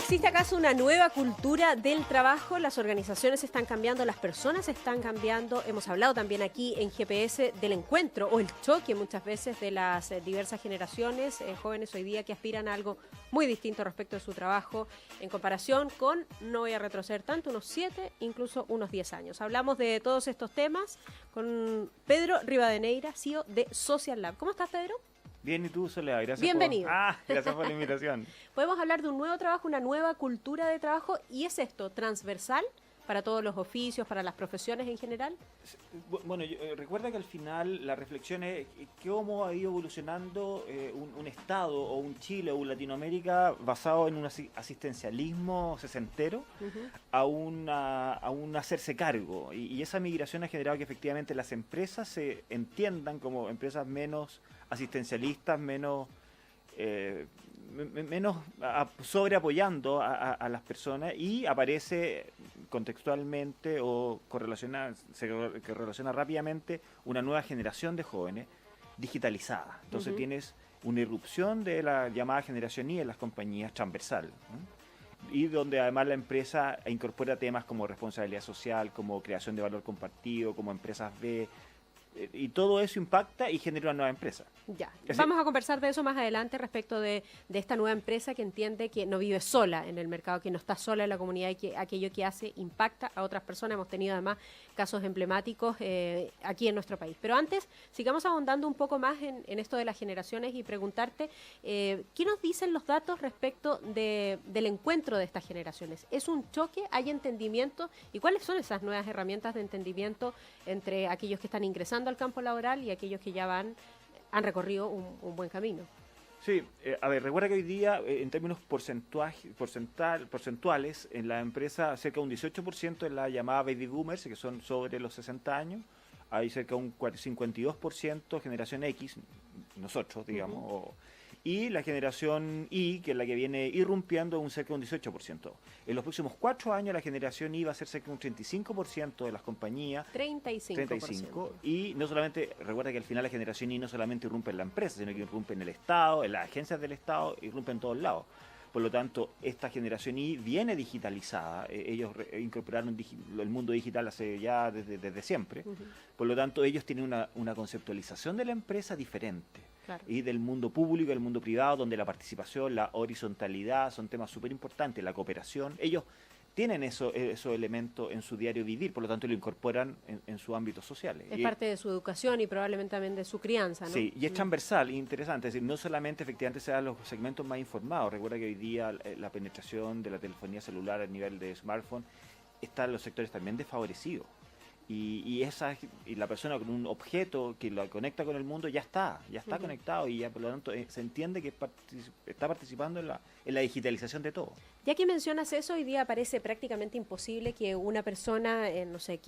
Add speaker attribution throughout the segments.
Speaker 1: ¿Existe acaso una nueva cultura del trabajo? Las organizaciones están cambiando, las personas están cambiando. Hemos hablado también aquí en GPS del encuentro o el choque muchas veces de las diversas generaciones, jóvenes hoy día que aspiran a algo muy distinto respecto de su trabajo en comparación con, no voy a retroceder tanto, unos 7, incluso unos 10 años. Hablamos de todos estos temas con Pedro Rivadeneira, CEO de Social Lab. ¿Cómo estás, Pedro?
Speaker 2: Bien, ¿y tú, Soledad? Gracias.
Speaker 1: Bienvenido.
Speaker 2: Gracias por la invitación.
Speaker 1: Podemos hablar de un nuevo trabajo, una nueva cultura de trabajo, y es esto, transversal para todos los oficios, para las profesiones en general.
Speaker 2: Bueno, recuerda que al final la reflexión es cómo ha ido evolucionando un Estado o un Chile o un Latinoamérica basado en un asistencialismo sesentero a un hacerse cargo. Y esa migración ha generado que efectivamente las empresas se entiendan como empresas menos asistencialistas, menos sobreapoyando a las personas, y aparece contextualmente o se relaciona rápidamente una nueva generación de jóvenes digitalizada. Entonces tienes una irrupción de la llamada generación Y en las compañías transversal, ¿no? Y donde además la empresa incorpora temas como responsabilidad social, como creación de valor compartido, como empresas B, y todo eso impacta y genera una nueva empresa.
Speaker 1: Ya, vamos a conversar de eso más adelante respecto de esta nueva empresa que entiende que no vive sola en el mercado, que no está sola en la comunidad y que aquello que hace impacta a otras personas. Hemos tenido además casos emblemáticos aquí en nuestro país. Pero antes, sigamos ahondando un poco más en esto de las generaciones y preguntarte, ¿qué nos dicen los datos respecto del encuentro de estas generaciones? ¿Es un choque? ¿Hay entendimiento? ¿Y cuáles son esas nuevas herramientas de entendimiento entre aquellos que están ingresando al campo laboral y aquellos que ya han recorrido un buen camino?
Speaker 2: Sí, a ver, recuerda que hoy día, en términos porcentuales, en la empresa cerca de un 18% es la llamada baby boomers, que son sobre los 60 años, hay cerca de un 52% generación X, nosotros, digamos, y la generación Y, que es la que viene irrumpiendo, un cerca de un 18%. En los próximos 4 años la generación Y va a ser cerca de un 35% de las compañías.
Speaker 1: 35%.
Speaker 2: Y no solamente, recuerda que al final la generación Y no solamente irrumpe en la empresa, sino que irrumpe en el Estado, en las agencias del Estado, irrumpe en todos lados. Por lo tanto, esta generación Y viene digitalizada. Ellos incorporaron el mundo digital desde siempre. Por lo tanto, ellos tienen una conceptualización de la empresa diferente. Claro. Y del mundo público, del mundo privado, donde la participación, la horizontalidad son temas súper importantes, la cooperación. Ellos tienen esos elementos en su diario vivir, por lo tanto lo incorporan en sus ámbitos sociales.
Speaker 1: Es parte de su educación y probablemente también de su crianza, ¿no?
Speaker 2: Sí, y es transversal, interesante, es decir, no solamente efectivamente se dan los segmentos más informados. Recuerda que hoy día la penetración de la telefonía celular a nivel de smartphone está en los sectores también desfavorecidos. Y la persona con un objeto que lo conecta con el mundo ya está conectado, y ya por lo tanto se entiende que está participando en la digitalización de todo.
Speaker 1: Ya que mencionas eso, hoy día parece prácticamente imposible que una persona, no sé,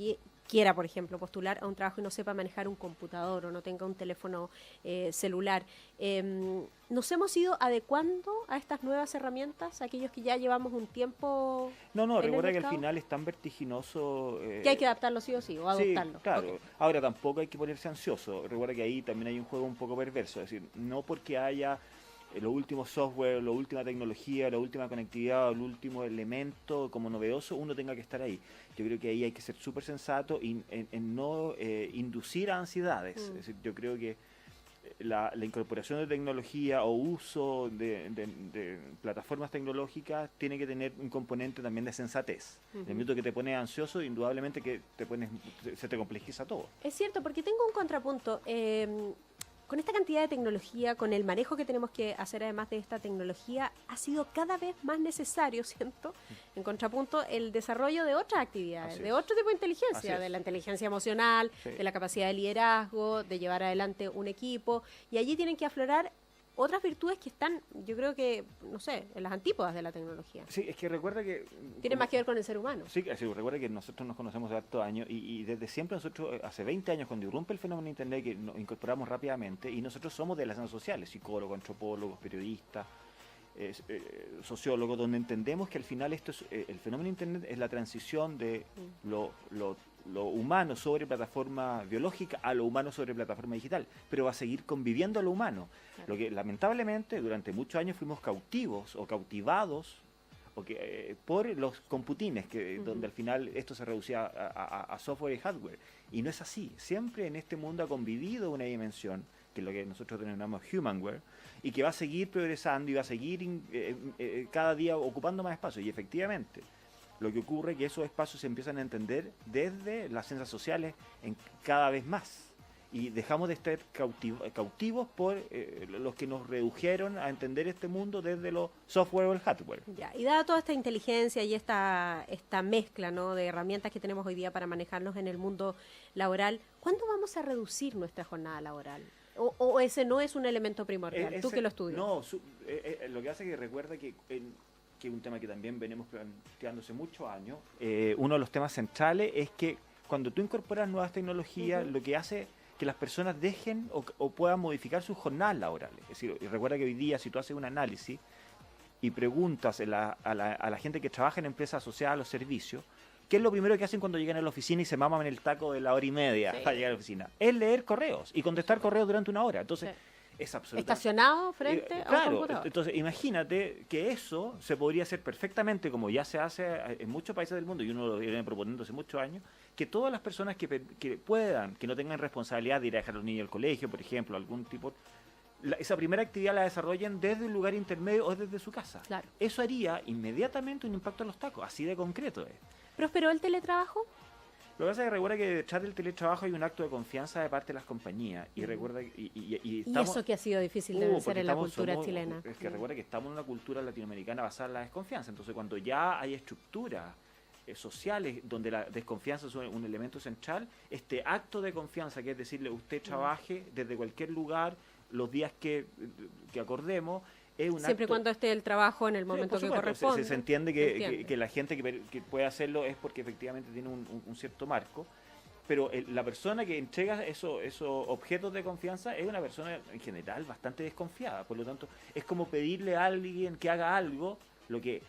Speaker 1: quiera, por ejemplo, postular a un trabajo y no sepa manejar un computador o no tenga un teléfono celular. ¿Nos hemos ido adecuando a estas nuevas herramientas, aquellos que ya llevamos un tiempo?
Speaker 2: No, recuerda que al final es tan vertiginoso.
Speaker 1: Que hay que adaptarlo sí o sí, o adoptarlo.
Speaker 2: Sí, claro. Okay. Ahora, tampoco hay que ponerse ansioso. Recuerda que ahí también hay un juego un poco perverso. Es decir, no porque haya los últimos software, la última tecnología, la última conectividad, el último elemento como novedoso, uno tenga que estar ahí. Yo creo que ahí hay que ser súper sensato y en no inducir a ansiedades. Es decir, yo creo que la incorporación de tecnología o uso de plataformas tecnológicas tiene que tener un componente también de sensatez. En el minuto que te pones ansioso, indudablemente que se te complejiza todo.
Speaker 1: Es cierto, porque tengo un contrapunto. Con esta cantidad de tecnología, con el manejo que tenemos que hacer además de esta tecnología, ha sido cada vez más necesario, siento, en contrapunto, el desarrollo de otras actividades, de otro tipo de inteligencia, de la inteligencia emocional, de la capacidad de liderazgo, de llevar adelante un equipo, y allí tienen que aflorar otras virtudes que están, yo creo que, no sé, en las antípodas de la tecnología.
Speaker 2: Sí, es que recuerda que...
Speaker 1: Tiene más que ver con el ser humano.
Speaker 2: Sí, recuerda que nosotros nos conocemos de hartos años y desde siempre nosotros, hace 20 años, cuando irrumpe el fenómeno de Internet, que nos incorporamos rápidamente, y nosotros somos de las ciencias sociales, psicólogos, antropólogos, periodistas, sociólogos, donde entendemos que al final el fenómeno de Internet es la transición de lo humano sobre plataforma biológica a lo humano sobre plataforma digital, pero va a seguir conviviendo a lo humano. Claro. Lo que lamentablemente durante muchos años fuimos cautivos o cautivados por los computines, donde al final esto se reducía a software y hardware. Y no es así. Siempre en este mundo ha convivido una dimensión, que es lo que nosotros denominamos humanware, y que va a seguir progresando y va a seguir cada día ocupando más espacio. Y efectivamente, lo que ocurre es que esos espacios se empiezan a entender desde las ciencias sociales cada vez más. Y dejamos de estar cautivos por los que nos redujeron a entender este mundo desde los software o el hardware.
Speaker 1: Ya, y dada toda esta inteligencia y esta mezcla, ¿no?, de herramientas que tenemos hoy día para manejarnos en el mundo laboral, ¿cuándo vamos a reducir nuestra jornada laboral? ¿O ese no es un elemento primordial? Tú que lo estudias.
Speaker 2: No, lo que hace es que recuerda que es un tema que también venimos planteando hace muchos años. Uno de los temas centrales es que cuando tú incorporas nuevas tecnologías, lo que hace que las personas dejen o puedan modificar sus jornadas laborales. Es decir, recuerda que hoy día, si tú haces un análisis y preguntas a la gente que trabaja en empresas asociadas a los servicios, ¿qué es lo primero que hacen cuando llegan a la oficina y se maman en el taco de la hora y media para llegar a la oficina? Es leer correos y contestar correos durante una hora. Entonces, es absolutamente...
Speaker 1: Estacionado frente a un computador.
Speaker 2: Entonces, imagínate que eso se podría hacer perfectamente, como ya se hace en muchos países del mundo, y uno lo viene proponiendo hace muchos años, que todas las personas que puedan, que no tengan responsabilidad de ir a dejar a los niños al colegio, por ejemplo, algún tipo... esa primera actividad la desarrollen desde un lugar intermedio o desde su casa.
Speaker 1: Claro.
Speaker 2: Eso haría inmediatamente un impacto en los tacos, así de concreto es.
Speaker 1: ¿Prosperó el teletrabajo?
Speaker 2: Lo que pasa es que recuerda que detrás del teletrabajo hay un acto de confianza de parte de las compañías. Y recuerda
Speaker 1: y eso que ha sido difícil de vencer en la cultura chilena.
Speaker 2: Es que recuerda que estamos en una cultura latinoamericana basada en la desconfianza. Entonces, cuando ya hay estructuras sociales donde la desconfianza es un elemento central, este acto de confianza, que es decirle, usted trabaje desde cualquier lugar los días que acordemos, es un
Speaker 1: siempre
Speaker 2: acto,
Speaker 1: cuando esté el trabajo en el momento que corresponde.
Speaker 2: Se entiende que la gente que puede hacerlo es porque efectivamente tiene un cierto marco, pero la persona que entrega esos objetos de confianza es una persona en general bastante desconfiada. Por lo tanto, es como pedirle a alguien que haga algo, lo que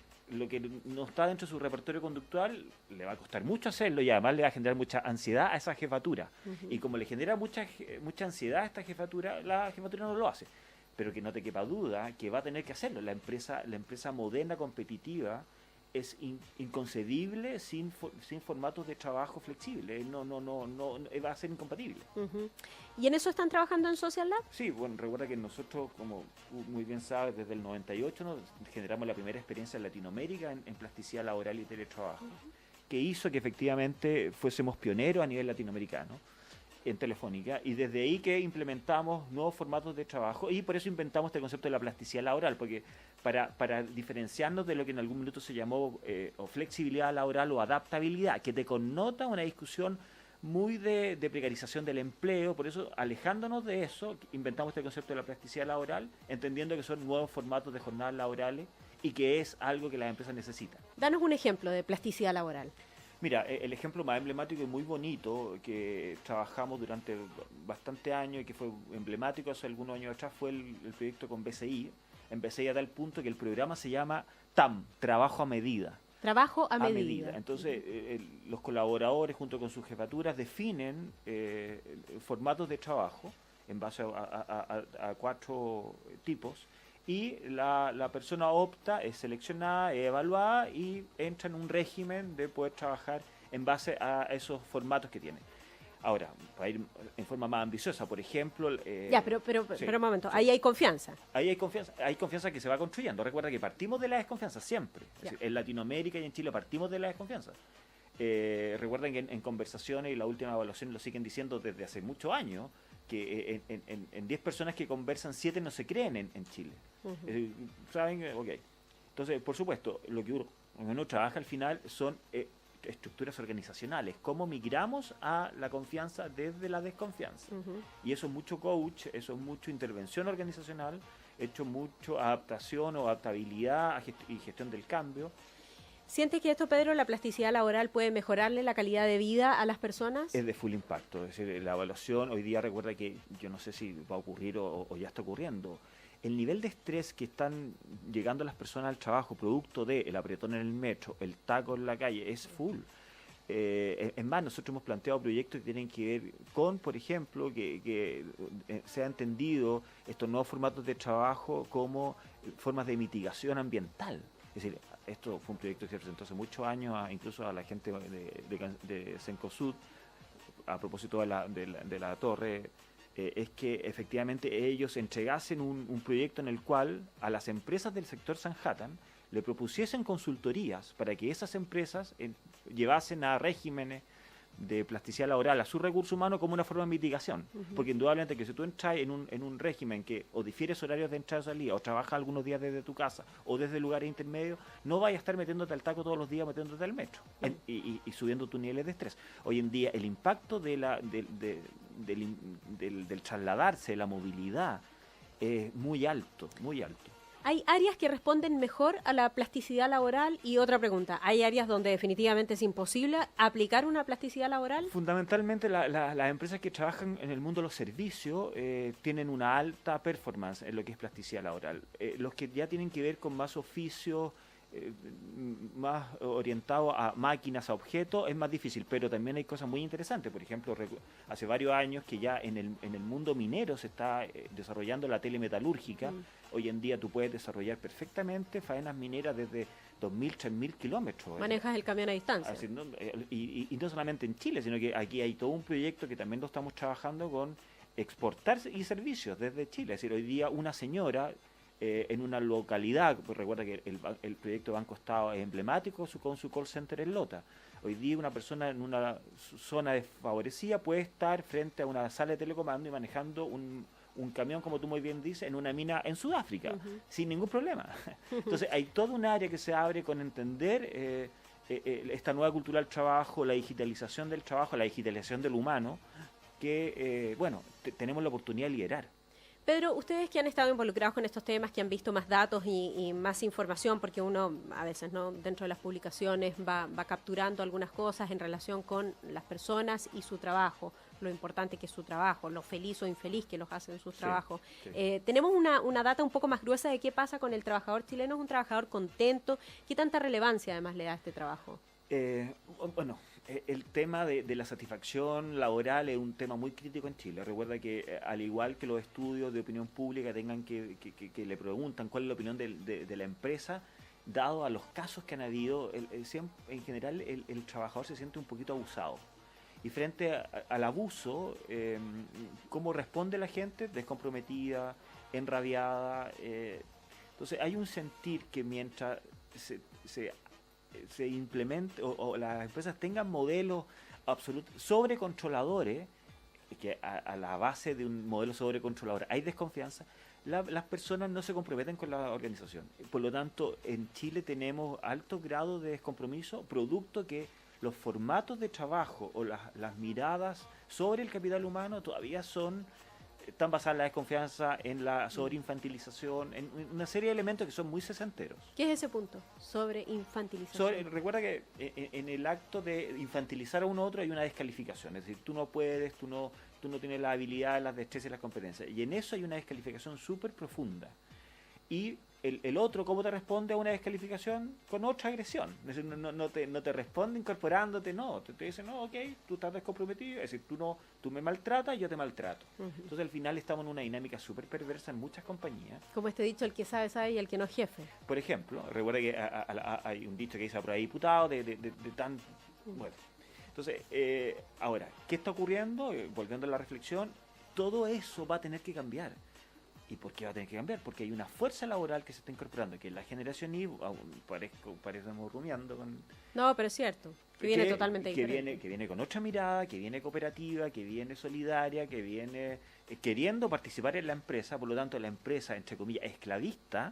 Speaker 2: no está dentro de su repertorio conductual, le va a costar mucho hacerlo y además le va a generar mucha ansiedad a esa jefatura. Y como le genera mucha ansiedad a esta jefatura, la jefatura no lo hace. Pero que no te quepa duda que va a tener que hacerlo. La empresa moderna, competitiva, es inconcebible sin formatos de trabajo flexibles. No, va a ser incompatible.
Speaker 1: ¿Y en eso están trabajando en Social Lab?
Speaker 2: Sí, bueno, recuerda que nosotros, como muy bien sabes, desde el 98 nos generamos la primera experiencia en Latinoamérica en plasticidad laboral y teletrabajo, que hizo que efectivamente fuésemos pioneros a nivel latinoamericano en Telefónica, y desde ahí que implementamos nuevos formatos de trabajo, y por eso inventamos este concepto de la plasticidad laboral, porque para diferenciarnos de lo que en algún minuto se llamó o flexibilidad laboral o adaptabilidad, que te connota una discusión muy de precarización del empleo. Por eso, alejándonos de eso, inventamos este concepto de la plasticidad laboral, entendiendo que son nuevos formatos de jornadas laborales y que es algo que las empresas necesitan.
Speaker 1: Danos un ejemplo de plasticidad laboral.
Speaker 2: Mira, el ejemplo más emblemático y muy bonito que trabajamos durante bastante años y que fue emblemático hace algunos años atrás fue el proyecto con BCI. En BCI a tal punto que el programa se llama TAM, Trabajo a Medida.
Speaker 1: Trabajo a medida.
Speaker 2: Entonces, los colaboradores junto con sus jefaturas definen formatos de trabajo en base a 4 tipos. Y la persona opta, es seleccionada, es evaluada y entra en un régimen de poder trabajar en base a esos formatos que tiene. Ahora, para ir en forma más ambiciosa, por ejemplo...
Speaker 1: pero un momento, ahí hay confianza.
Speaker 2: Ahí hay confianza que se va construyendo. Recuerda que partimos de la desconfianza siempre. Es decir, en Latinoamérica y en Chile partimos de la desconfianza. Recuerden que en conversaciones, y la última evaluación lo siguen diciendo desde hace muchos años, que en 10 personas que conversan, 7 no se creen en Chile. ¿Saben? Ok. Entonces, por supuesto, lo que uno trabaja al final son estructuras organizacionales. ¿Cómo migramos a la confianza desde la desconfianza? Y eso es mucho coach, eso es mucho intervención organizacional, hecho mucho adaptación o adaptabilidad y gestión del cambio.
Speaker 1: ¿Sientes que esto, Pedro, la plasticidad laboral puede mejorarle la calidad de vida a las personas?
Speaker 2: Es de full impacto. Es decir, la evaluación hoy día, recuerda que yo no sé si va a ocurrir o ya está ocurriendo. El nivel de estrés que están llegando las personas al trabajo producto del apretón en el metro, el taco en la calle, es full. Es más, nosotros hemos planteado proyectos que tienen que ver con, por ejemplo, que se ha entendido estos nuevos formatos de trabajo como formas de mitigación ambiental. Es decir, esto fue un proyecto que se presentó hace muchos años, incluso a la gente de Cencosud, a propósito de la torre, es que efectivamente ellos entregasen un proyecto en el cual a las empresas del sector Sanhattan le propusiesen consultorías para que esas empresas llevasen a regímenes de plasticidad laboral a su recurso humano como una forma de mitigación. Porque indudablemente que si tú entras en un régimen que o difieres horarios de entrada y salida, o trabajas algunos días desde tu casa, o desde lugares intermedios, no vayas a estar metiéndote al taco todos los días, metiéndote al metro, y subiendo tus niveles de estrés. Hoy en día el impacto del trasladarse, de la movilidad, es muy alto, muy alto.
Speaker 1: ¿Hay áreas que responden mejor a la plasticidad laboral? Y otra pregunta, ¿hay áreas donde definitivamente es imposible aplicar una plasticidad laboral?
Speaker 2: Fundamentalmente las empresas que trabajan en el mundo de los servicios tienen una alta performance en lo que es plasticidad laboral. Los que ya tienen que ver con más oficios, más orientado a máquinas, a objetos, es más difícil, pero también hay cosas muy interesantes. Por ejemplo, hace varios años que ya en el mundo minero se está desarrollando la telemetalúrgica. Hoy en día tú puedes desarrollar perfectamente faenas mineras desde 2.000, 3.000 kilómetros.
Speaker 1: Manejas el camión a distancia.
Speaker 2: Así, y no solamente en Chile, sino que aquí hay todo un proyecto que también lo estamos trabajando con exportar y servicios desde Chile. Es decir, hoy día una señora en una localidad, pues recuerda que el proyecto Banco Estado es emblemático con su call center en Lota. Hoy día una persona en una zona desfavorecida puede estar frente a una sala de telecomando y manejando un camión, como tú muy bien dices, en una mina en Sudáfrica, sin ningún problema. Entonces hay todo un área que se abre con entender esta nueva cultura del trabajo, la digitalización del trabajo, la digitalización del humano, que, tenemos la oportunidad de liderar.
Speaker 1: Pedro, ustedes que han estado involucrados con estos temas, que han visto más datos y más información, porque uno a veces no dentro de las publicaciones va capturando algunas cosas en relación con las personas y su trabajo, lo importante que es su trabajo, lo feliz o infeliz que los hace en sus trabajos. Sí. Tenemos una data un poco más gruesa de qué pasa con el trabajador chileno. ¿Es un trabajador contento? ¿Qué tanta relevancia además le da a este trabajo?
Speaker 2: El tema de la satisfacción laboral es un tema muy crítico en Chile. Recuerda que al igual que los estudios de opinión pública tengan que le preguntan cuál es la opinión de la empresa, dado a los casos que han habido, en general el trabajador se siente un poquito abusado. Y frente al abuso, ¿cómo responde la gente? Descomprometida, enrabiada. Entonces hay un sentir que mientras se implemente o las empresas tengan modelos sobrecontroladores, que a la base de un modelo sobrecontrolador hay desconfianza, las personas no se comprometen con la organización. Por lo tanto, en Chile tenemos alto grado de descompromiso, producto que los formatos de trabajo o las miradas sobre el capital humano todavía están basadas en la desconfianza, en la sobreinfantilización, en una serie de elementos que son muy sesenteros.
Speaker 1: ¿Qué es ese punto? Sobreinfantilización.
Speaker 2: Recuerda que en el acto de infantilizar a uno a otro hay una descalificación. Es decir, tú no puedes, tú no tienes la habilidad, las destrezas y las competencias. Y en eso hay una descalificación súper profunda. Y el otro, ¿cómo te responde a una descalificación? Con otra agresión. Es decir, no te responde incorporándote, no. Te dice, no, ok, tú estás descomprometido. Es decir, tú me maltratas, yo te maltrato. Entonces, al final estamos en una dinámica súper perversa en muchas compañías.
Speaker 1: Como este dicho, el que sabe, sabe y el que no es jefe.
Speaker 2: Por ejemplo, recuerda que hay un dicho que dice por ahí diputado Bueno, entonces, ahora, ¿qué está ocurriendo? Volviendo a la reflexión, todo eso va a tener que cambiar. ¿Y por qué va a tener que cambiar? Porque hay una fuerza laboral que se está incorporando, que es la generación Y, parecemos rumiando con...
Speaker 1: No, pero es cierto, que viene totalmente diferente.
Speaker 2: Que viene con otra mirada, que viene cooperativa, que viene solidaria, que viene queriendo participar en la empresa. Por lo tanto, la empresa, entre comillas, esclavista,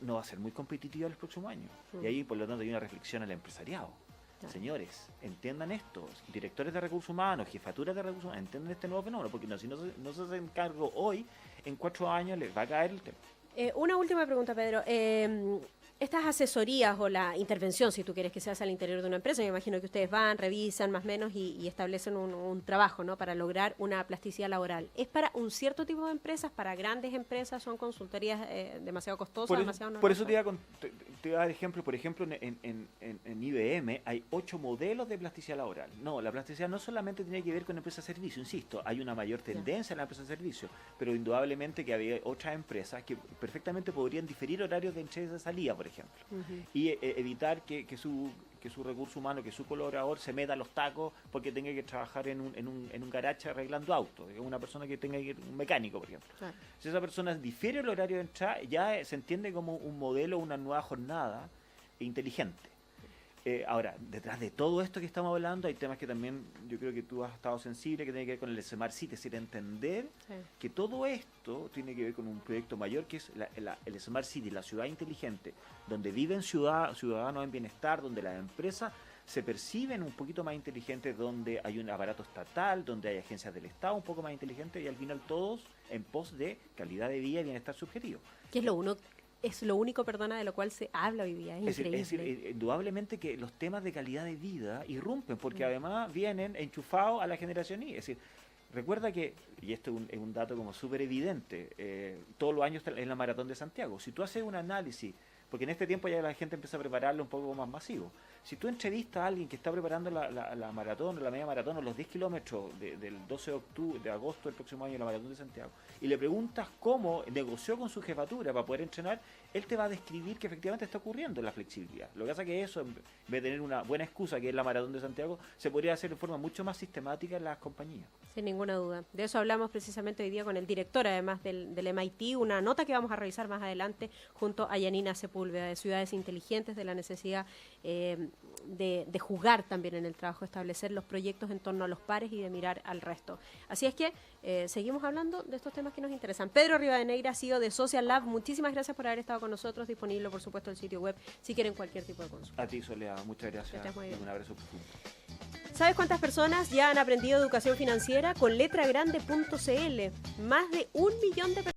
Speaker 2: no va a ser muy competitiva en los próximos años. Y ahí, por lo tanto, hay una reflexión al empresariado. Señores, entiendan esto, directores de recursos humanos, jefaturas de recursos humanos, entiendan este nuevo fenómeno, porque si no se hacen cargo hoy, en 4 años les va a caer el tema.
Speaker 1: Una última pregunta, Pedro. Estas asesorías o la intervención, si tú quieres que se hace al interior de una empresa, me imagino que ustedes van, revisan más o menos y establecen un trabajo, ¿no?, para lograr una plasticidad laboral. ¿Es para un cierto tipo de empresas, para grandes empresas? ¿Son consultorías demasiado costosas, demasiado normales?
Speaker 2: Por eso te iba a dar ejemplo. Por ejemplo, en IBM hay 8 modelos de plasticidad laboral. No, la plasticidad no solamente tiene que ver con empresas de servicio, insisto, hay una mayor tendencia en la empresa de servicio, pero indudablemente que había otras empresas que perfectamente podrían diferir horarios de entrada y de salida, por ejemplo. ejemplo. Y evitar que su recurso humano, que su colaborador se meta a los tacos porque tenga que trabajar en un garage arreglando autos, una persona que tenga que ir, un mecánico, por ejemplo. Claro. Si esa persona difiere el horario de entrada, ya se entiende como un modelo, una nueva jornada inteligente. Ahora, detrás de todo esto que estamos hablando, hay temas que también yo creo que tú has estado sensible, que tiene que ver con el Smart City, es decir, entender que todo esto tiene que ver con un proyecto mayor que es el Smart City, la ciudad inteligente, donde viven ciudadanos en bienestar, donde las empresas se perciben un poquito más inteligentes, donde hay un aparato estatal, donde hay agencias del Estado un poco más inteligentes y al final todos en pos de calidad de vida y bienestar subjetivo.
Speaker 1: ¿Qué es lo único, de lo cual se habla hoy día? Es increíble.
Speaker 2: Es decir, indudablemente que los temas de calidad de vida irrumpen, porque además vienen enchufados a la generación Y. Es decir, recuerda que, y esto es un dato como súper evidente, todos los años en la Maratón de Santiago, si tú haces un análisis, porque en este tiempo ya la gente empieza a prepararlo un poco más masivo, si tú entrevistas a alguien que está preparando la maratón, la media maratón o los 10 kilómetros del 12 de agosto del próximo año, la Maratón de Santiago, y le preguntas cómo negoció con su jefatura para poder entrenar, él te va a describir que efectivamente está ocurriendo la flexibilidad. Lo que pasa es que eso, en vez de tener una buena excusa, que es la Maratón de Santiago, se podría hacer de forma mucho más sistemática en las compañías.
Speaker 1: Sin ninguna duda. De eso hablamos precisamente hoy día con el director, además del MIT, una nota que vamos a revisar más adelante junto a Yanina Sepúlveda, de Ciudades Inteligentes, de la necesidad de jugar también en el trabajo, establecer los proyectos en torno a los pares y de mirar al resto. Así es que seguimos hablando de estos temas que nos interesan. Pedro Rivadeneira, CEO de Social Lab, muchísimas gracias por haber estado con nosotros, disponible por supuesto el sitio web si quieren cualquier tipo de consulta.
Speaker 2: A ti, Soledad, muchas gracias y un abrazo profundo.
Speaker 1: ¿Sabes cuántas personas ya han aprendido educación financiera con letragrande.cl? Más de 1 millón de personas.